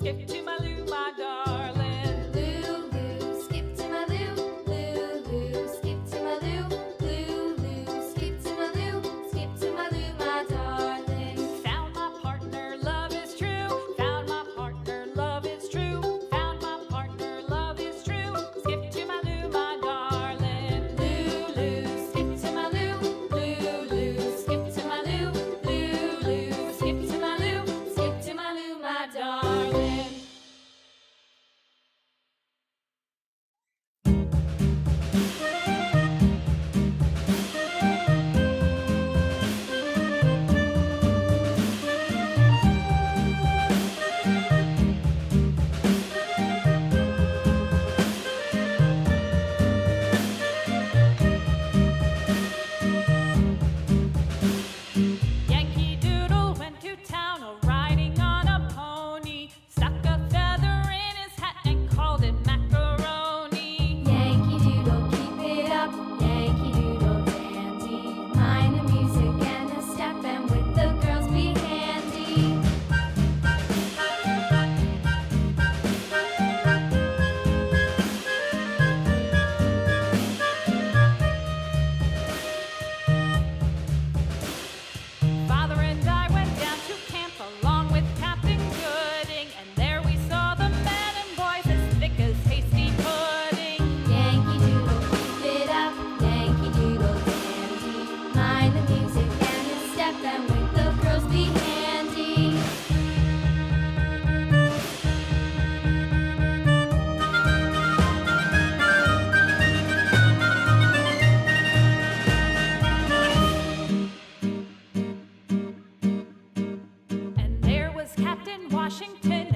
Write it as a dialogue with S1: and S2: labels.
S1: skip to my Lou, my darling.
S2: Lulu, skip to my Lou. Lulu, skip to my Lou. Lulu, skip to my Lou. Skip to my Lou, my darling.
S1: Found my partner, love is true. Found my partner, love is true. Found my partner, love is true. Skip to my Lou, my darling.
S2: Lulu, skip to my Lou. Lulu, skip to my Lou. Lulu, skip to my Lou. Skip to my Lou, my darling.
S1: Yankee Doodle went to town riding on a pony. Stuck a feather in his hat and called it macaroni.
S2: Yankee Doodle, keep it up. Yankee Doodle dandy. Mind the music and the step, and with the girls be handy.
S1: Father and I went down to camp along with Captain Gooding, and there we saw the men and boys as thick as hasty pudding.
S2: Yankee Doodle, keep it up. Yankee Doodle dandy. Mind the music and the step, and with the girls be handy.
S1: And there was Captain Washington